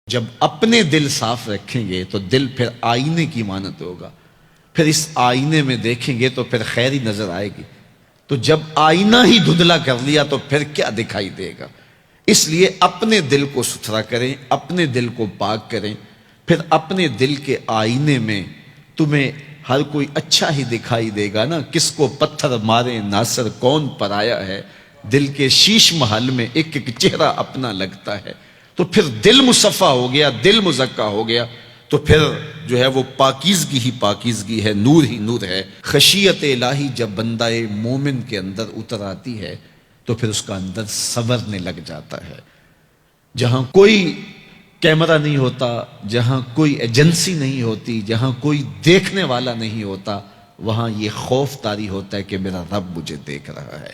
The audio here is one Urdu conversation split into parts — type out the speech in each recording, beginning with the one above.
جب اپنے دل صاف رکھیں گے تو دل پھر آئینے کی مانند ہوگا، پھر اس آئینے میں دیکھیں گے تو پھر خیر ہی نظر آئے گی۔ تو جب آئینہ ہی دھندلا کر لیا تو پھر کیا دکھائی دے گا؟ اس لیے اپنے دل کو ستھرا کریں، اپنے دل کو پاک کریں، پھر اپنے دل کے آئینے میں تمہیں ہر کوئی اچھا ہی دکھائی دے گا نا۔ کس کو پتھر مارے ناصر کون پر آیا ہے، دل کے شیش محل میں ایک ایک چہرہ اپنا لگتا ہے۔ تو پھر دل مصفا ہو گیا، دل مزکا ہو گیا، تو پھر جو ہے وہ پاکیزگی ہی پاکیزگی ہے، نور ہی نور ہے۔ خشیت الہی جب بندہ مومن کے اندر اتر آتی ہے تو پھر اس کا اندر سنورنے لگ جاتا ہے۔ جہاں کوئی کیمرہ نہیں ہوتا، جہاں کوئی ایجنسی نہیں ہوتی، جہاں کوئی دیکھنے والا نہیں ہوتا، وہاں یہ خوف طاری ہوتا ہے کہ میرا رب مجھے دیکھ رہا ہے،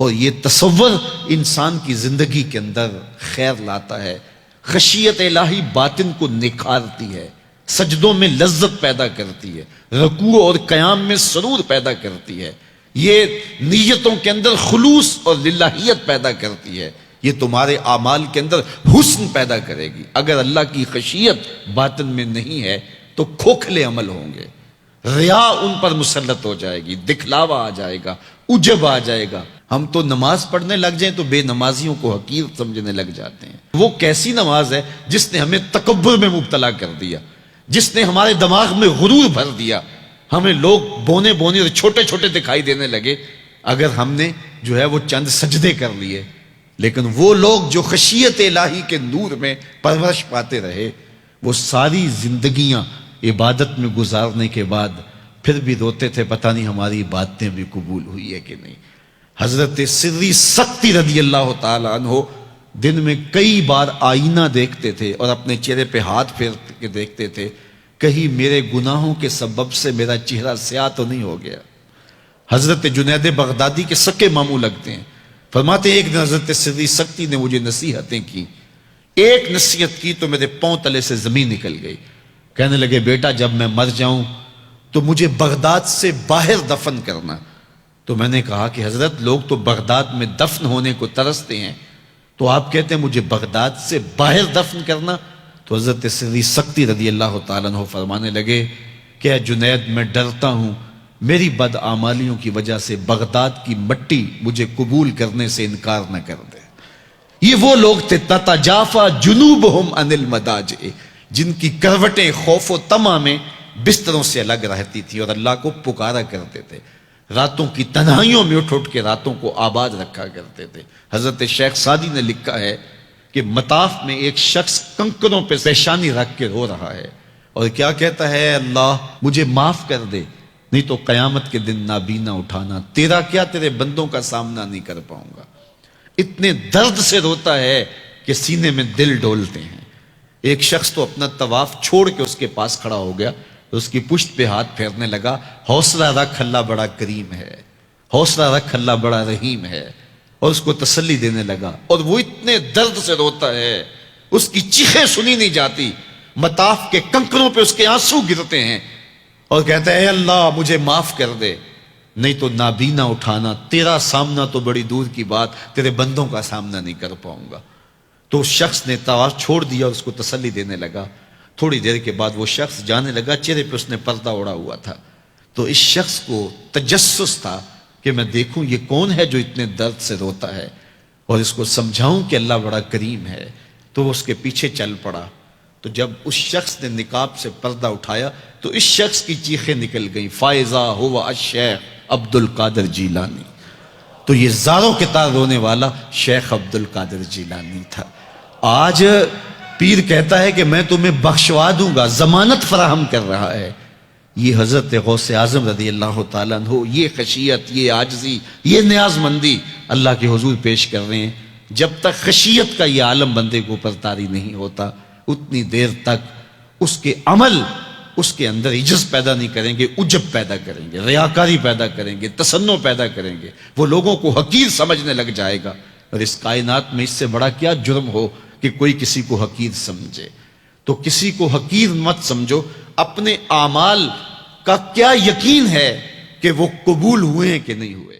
اور یہ تصور انسان کی زندگی کے اندر خیر لاتا ہے۔ خشیت الہی باطن کو نکھارتی ہے، سجدوں میں لذت پیدا کرتی ہے، رکوع اور قیام میں سرور پیدا کرتی ہے، یہ نیتوں کے اندر خلوص اور للہیت پیدا کرتی ہے، یہ تمہارے اعمال کے اندر حسن پیدا کرے گی۔ اگر اللہ کی خشیت باطن میں نہیں ہے تو کھوکھلے عمل ہوں گے، ریا ان پر مسلط ہو جائے گی، دکھلاوا آ جائے گا، عجب آ جائے گا۔ ہم تو نماز پڑھنے لگ جائیں تو بے نمازیوں کو حقیر سمجھنے لگ جاتے ہیں۔ وہ کیسی نماز ہے جس نے ہمیں تکبر میں مبتلا کر دیا، جس نے ہمارے دماغ میں غرور بھر دیا، ہمیں لوگ بونے بونے اور چھوٹے چھوٹے دکھائی دینے لگے اگر ہم نے جو ہے وہ چند سجدے کر لیے۔ لیکن وہ لوگ جو خشیت الہی کے نور میں پرورش پاتے رہے، وہ ساری زندگیاں عبادت میں گزارنے کے بعد پھر بھی روتے تھے، پتہ نہیں ہماری باتیں بھی قبول ہوئی ہے کہ نہیں۔ حضرت سری سختی رضی اللہ تعالی عنہ دن میں کئی بار آئینہ دیکھتے تھے اور اپنے چہرے پہ ہاتھ پھیر کے دیکھتے تھے، کہیں میرے گناہوں کے سبب سے میرا چہرہ سیاہ تو نہیں ہو گیا۔ حضرت جنید بغدادی کے سکے ماموں لگتے ہیں، فرماتے ہیں ایک دن حضرت سری سختی نے مجھے نصیحتیں کی، ایک نصیحت کی تو میرے پاؤں تلے سے زمین نکل گئی۔ کہنے لگے بیٹا جب میں مر جاؤں تو مجھے بغداد سے باہر دفن کرنا۔ تو میں نے کہا کہ حضرت لوگ تو بغداد میں دفن ہونے کو ترستے ہیں، تو آپ کہتے ہیں مجھے بغداد سے باہر دفن کرنا؟ تو حضرت سری سختی رضی اللہ تعالیٰ عنہ فرمانے لگے کہ اے جنید میں ڈرتا ہوں میری بدعمالیوں کی وجہ سے بغداد کی مٹی مجھے قبول کرنے سے انکار نہ کر دے۔ یہ وہ لوگ تھے تتجافا جنوبہم عن المضاجع، جن کی کروٹیں خوف و طمع میں بستروں سے الگ رہتی تھی اور اللہ کو پکارا کرتے تھے، راتوں کی تنہائیوں میں اٹھ اٹھ کے راتوں کو آباد رکھا کرتے تھے۔ حضرت شیخ سعدی نے لکھا ہے کہ مطاف میں ایک شخص کنکروں پہ پیشانی رکھ کے رو رہا ہے اور کیا کہتا ہے، اللہ مجھے معاف کر دے نہیں تو قیامت کے دن نابینا اٹھانا، تیرا کیا تیرے بندوں کا سامنا نہیں کر پاؤں گا۔ اتنے درد سے روتا ہے کہ سینے میں دل ڈولتے ہیں۔ ایک شخص تو اپنا طواف چھوڑ کے اس کے پاس کھڑا ہو گیا، اس کی پشت پہ ہاتھ پھیرنے لگا، حوصلہ رکھ اللہ بڑا کریم ہے، حوصلہ رکھ اللہ بڑا رحیم ہے، اور اس کو تسلی دینے لگا۔ اور وہ اتنے درد سے روتا ہے، اس کی چیخیں سنی نہیں جاتی، مطاف کے کنکروں پہ اس کے آنسو گرتے ہیں، اور کہتا ہے اے اللہ مجھے معاف کر دے نہیں تو نابینا اٹھانا، تیرا سامنا تو بڑی دور کی بات، تیرے بندوں کا سامنا نہیں کر پاؤں گا۔ تو اس شخص نے طواف چھوڑ دیا اور اس کو تسلی دینے لگا۔ تھوڑی دیر کے بعد وہ شخص جانے لگا، چہرے پہ اس نے پردہ اڑا ہوا تھا۔ تو اس شخص کو تجسس تھا کہ میں دیکھوں یہ کون ہے جو اتنے درد سے روتا ہے اور اس کو سمجھاؤں کہ اللہ بڑا کریم ہے۔ تو وہ اس کے پیچھے چل پڑا۔ تو جب اس شخص نے نقاب سے پردہ اٹھایا تو اس شخص کی چیخیں نکل گئیں، فائزہ ہوا الشیخ عبد القادر جیلانی۔ تو یہ زاروں کے تار رونے والا شیخ عبد القادر جیلانی تھا۔ آج پیر کہتا ہے کہ میں تمہیں بخشوا دوں گا، ضمانت فراہم کر رہا ہے۔ یہ حضرت غوث اعظم رضی اللہ تعالیٰ عنہ یہ خشیت، یہ عاجزی، یہ نیاز مندی اللہ کے حضور پیش کر رہے ہیں۔ جب تک خشیت کا یہ عالم بندے کو اوپر طاری نہیں ہوتا اتنی دیر تک اس کے عمل اس کے اندر عجز پیدا نہیں کریں گے، عجب پیدا کریں گے، ریاکاری پیدا کریں گے، تصنع پیدا کریں گے، وہ لوگوں کو حقیر سمجھنے لگ جائے گا۔ اور اس کائنات میں اس سے بڑا کیا جرم ہو کہ کوئی کسی کو حقیر سمجھے؟ تو کسی کو حقیر مت سمجھو، اپنے اعمال کا کیا یقین ہے کہ وہ قبول ہوئے ہیں کہ نہیں ہوئے۔